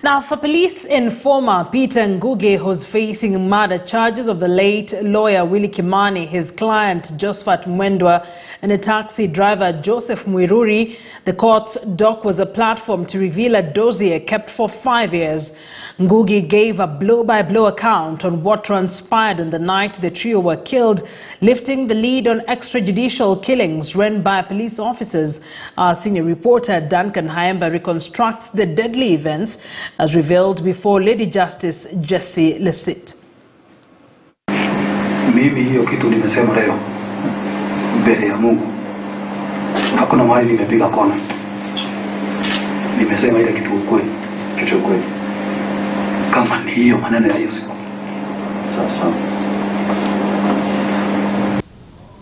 Now, for police informer Peter Ngugi, who's facing murder charges of the late lawyer Willy Kimani, his client Josephat Mwendwa, and a taxi driver Joseph Muiruri, the court's dock was a platform to reveal a dossier kept for 5 years. Ngugi gave a blow-by-blow account on what transpired on the night the trio were killed, lifting the lead on extrajudicial killings run by police officers. Our senior reporter Duncan Khaemba reconstructs the deadly events as revealed before Lady Justice Jessie Lessit. Mimi hiyo kitu nimesema leo mbele ya Mungu, hakuna mahali nimepiga kona. Nimesema ile kitu ukweli, kitu ukweli. Kama ni hiyo maneno ya hiyo siku. Sasa.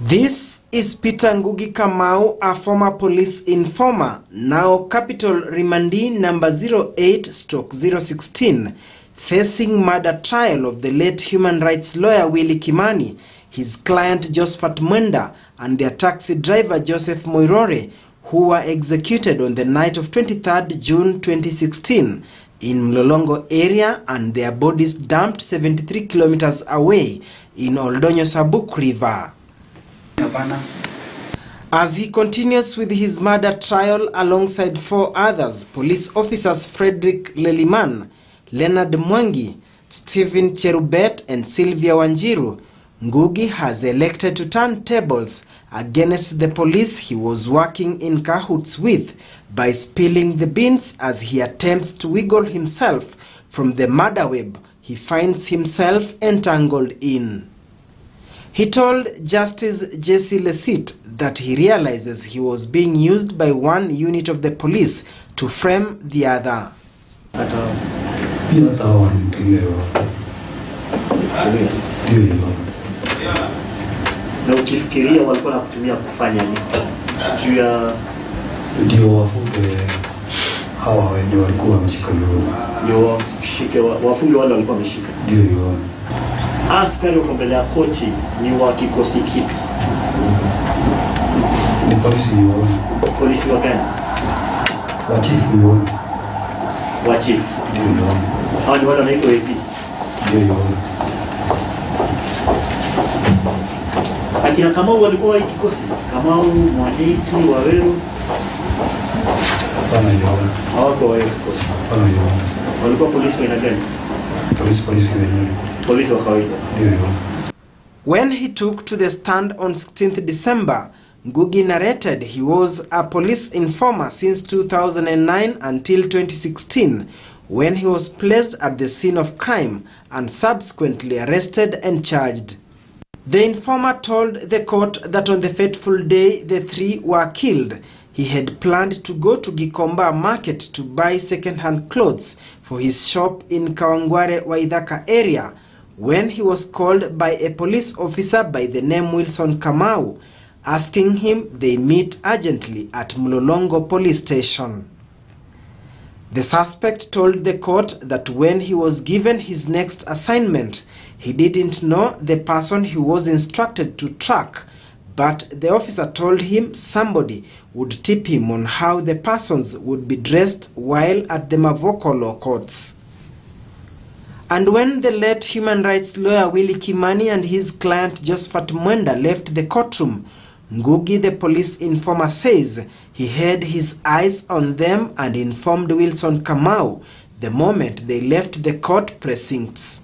This is Peter Ngugi Kamau, a former police informer, now capital remandee number 08/016, facing murder trial of the late human rights lawyer Willy Kimani, his client Josephat Mwendwa, and their taxi driver Joseph Muiruri, who were executed on the night of 23rd June 2016 in Mlolongo area, and their bodies dumped 73 kilometers away in Oldonyo Sabuk River. As he continues with his murder trial alongside 4 others, police officers Frederick Leliman, Leonard Mwangi, Stephen Cherubet, and Sylvia Wanjiru, Ngugi has elected to turn tables against the police he was working in cahoots with by spilling the beans as he attempts to wiggle himself from the murder web he finds himself entangled in. He told Justice Jessie Lessit that he realizes he was being used by one unit of the police to frame the other. Na ukifikiria walikuwa nakutumia kufanya nini? Juu ya ndio wafunge hawa wenye walikuwa wameshika leo. Ndio washike wafunge wale walikuwa wameshika. Ndio. Askari wako mbele ya koti ni wa kikosi kipi? Ni polisi wao. Polisi wa gani? Wa chief wao. Wa chief. Ndio. Hao ni wale wanaitwa AP. Ndio. Akina Kamau walikuwa wa kikosi. Kamau, Mwaniki, Waweru. Hapana yao. Hawako wa kikosi. Hapana yao. Walikuwa polisi wa aina gani? Polisi wenyewe. Polisi wa kawaida. Ndio. When he took to the stand on 16th December, Ngugi narrated he was a police informer since 2009 until 2016, when he was placed at the scene of crime and subsequently arrested and charged. The informer told the court that on the fateful day the 3 were killed, he had planned to go to Gikomba market to buy second-hand clothes for his shop in Kawangware Waithaka area, when he was called by a police officer by the name Wilson Kamau, asking him they meet urgently at Mlolongo police station. The suspect told the court that when he was given his next assignment, he didn't know the person he was instructed to track, but the officer told him somebody would tip him on how the persons would be dressed while at the Mavoko law courts. And when the late human rights lawyer Willy Kimani and his client Josephat Mwendwa left the courtroom, Ngugi, the police informer, says he had his eyes on them and informed Wilson Kamau the moment they left the court precincts.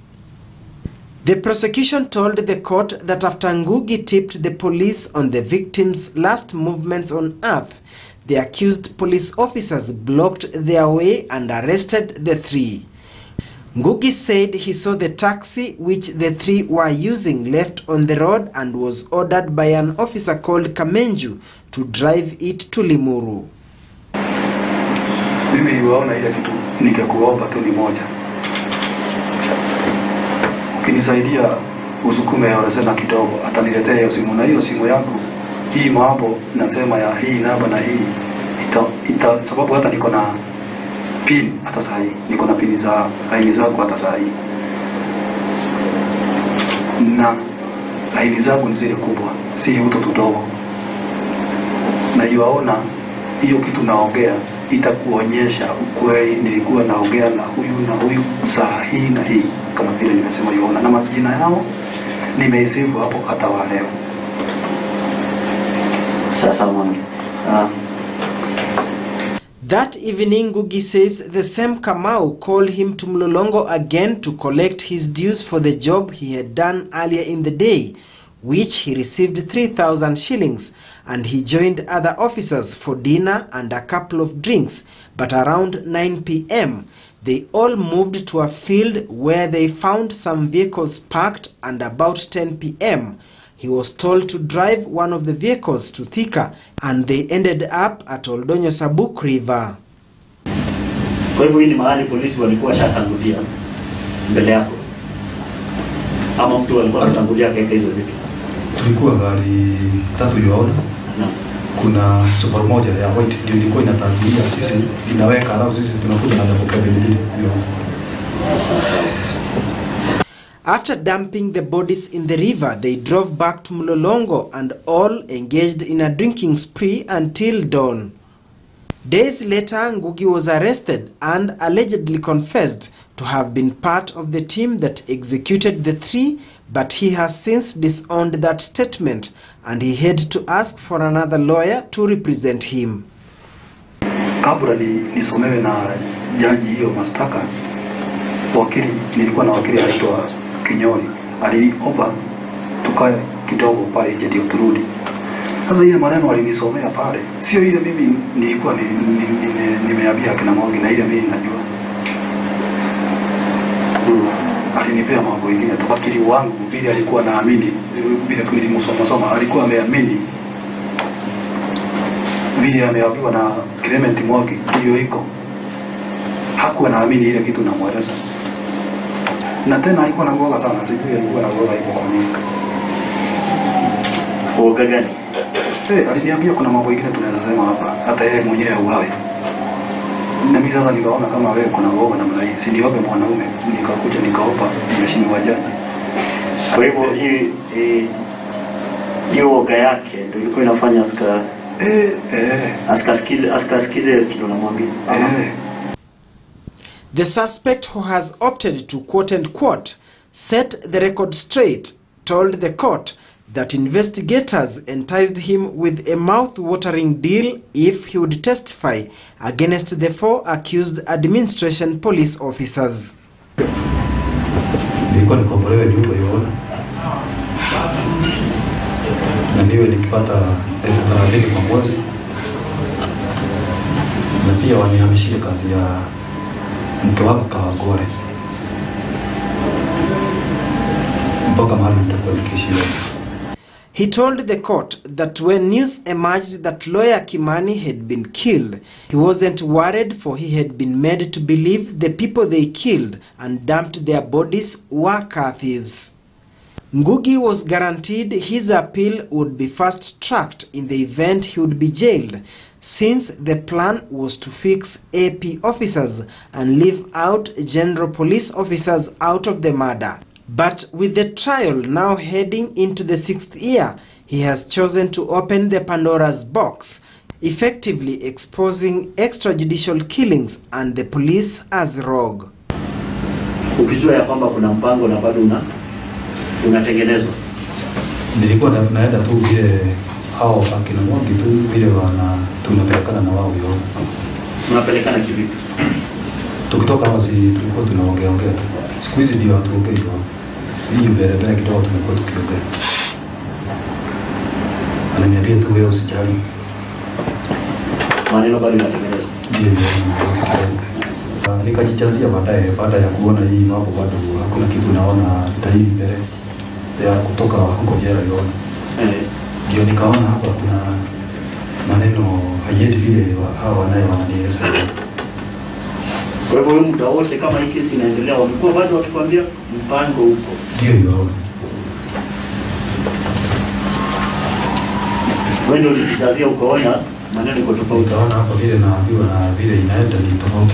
The prosecution told the court that after Ngugi tipped the police on the victim's last movements on earth, the accused police officers blocked their way and arrested the 3. Ngugi said he saw the taxi which the 3 were using left on the road and was ordered by an officer called Kamenju to drive it to Limuru. Mimi waona ile kitu ningekuomba tu ni moja. Ukinisaidia usukume orasena kidogo, ataniletea hiyo simu, na hiyo simu yako hii mambo nasema ya hii namba na hii ita sababu hata niko na pin hata saa hii, niko na pin za line zangu hata saa hii, na line zangu ni zile kubwa, si uto tudogo, na yuaona hiyo kitu naongea itakuonyesha ukweli nilikuwa naongea na huyu saa hii na hii, kama vile nimesema yuona, na majina yao nimeisifu hapo hata wa leo. Sasa Mwangi. That evening, Ngugi says the same Kamau called him to Mlolongo again to collect his dues for the job he had done earlier in the day, which he received 3,000 shillings, and he joined other officers for dinner and a couple of drinks. But around 9 p.m., they all moved to a field where they found some vehicles parked, and about 10 p.m., he was told to drive one of the vehicles to Thika, and they ended up at Oldonyo Sabuk River. Kwa hivyo hii ni mahali polisi walikuwa shatangulia mbele yako? Ama mtu alikuwa anatangulia kaeka hizo vitu? Tulikuwa gari 3 yaona. Kuna super moja ya white ndio ilikuwa inatangulia, sisi inaweka alafu sisi tunakuja na double cabin ile. After dumping the bodies in the river, they drove back to Mlolongo and all engaged in a drinking spree until dawn. Days later, Ngugi was arrested and allegedly confessed to have been part of the team that executed the 3, but he has since disowned that statement and he had to ask for another lawyer to represent him. Kabla nisomewe na jaji hiyo mashtaka, wakili nilikuwa na wakili anaitwa Kinyoni, aliomba tukae kidogo pale nje ndio turudi. Sasa ile maneno alinisomea pale, sio ile mimi nilikuwa nimeambia kina Mwangi na ile mimi najua. Alinipea mambo mengine wakili wangu bila alikuwa naamini, bila kulimsoma alikuwa ameamini. Vile ameambiwa na Clement Mwangi hiyo iko. Hakuwa naamini ile kitu namweleza. Na tena alikuwa na ngoga sana, sijui alikuwa na ngoga iko kwa nini. Ngoga gani? Aliniambia kuna mambo mengine tunaweza sema hapa, hata yeye mwenyewe uawe. Na mimi sasa nikaona kama wewe kuna ngoga namna hii, si niobe mwanaume, nikakuja nikaomba mheshimiwa jaji. Kwa hivyo hiyo ngoga yake ndio ilikuwa inafanya askasikize kitu namwambia. The suspect, who has opted to quote-unquote set the record straight, told the court that investigators enticed him with a mouth-watering deal if he would testify against the 4 accused administration police officers. Nilikuwa nikombolewe nyumba yoona. Na niwe nikipata 30,000 kwa mwezi. Na pia wanihamishie kazi ya mke wangu Kawagore. Mpaka mahali nitakuwa nikiishi. He told the court that when news emerged that lawyer Kimani had been killed, he wasn't worried, for he had been made to believe the people they killed and dumped their bodies were car thieves. Ngugi was guaranteed his appeal would be fast-tracked in the event he would be jailed, since the plan was to fix AP officers and leave out general police officers out of the murder. But with the trial now heading into the 6th year, he has chosen to open the Pandora's box, effectively exposing extrajudicial killings and the police as rogue. Ukijua ya kwamba kuna mpango na bado unatengenezwa. Nilikuwa naenda tu vile hao akina Mwangi tu vile tunapelekana na wao yote. Tunapelekana kivipi? Tukitoka wazi tulikuwa tunaongea tu. Siku hizi ndio hatuongei tu. Hii mbele kidogo tumekuwa tukiongea. Ananiambia tu wewe usijali. Maneno bado yanatengenezwa. Ndio. Nikajichazia baada ya kuona hii mambo bado hakuna kitu naona tayari mbele ya kutoka huko jela yote. Ndio nikaona hapa kuna maneno hayendi vile hao wananieleza. Kwa hivyo muda wote kama hii kesi inaendelea wamekuwa bado wakikwambia mpango upo. Ndio. Wewe ndio ulijitazia ukaona maneno iko tofauti. Utaona hapa vile naambiwa na vile inaenda ni tofauti.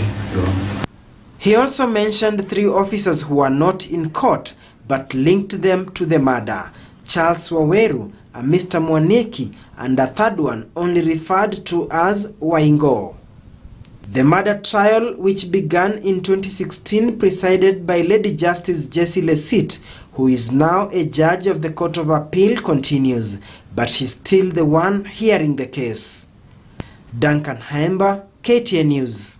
He also mentioned 3 officers who were not in court but linked them to the murder: Charles Waweru, a Mr. Mwaneki, and a third one only referred to as Waingo. The murder trial, which began in 2016, presided by Lady Justice Jessie Lessit, who is now a judge of the Court of Appeal, continues, but she's still the one hearing the case. Duncan Khaemba, KTN News.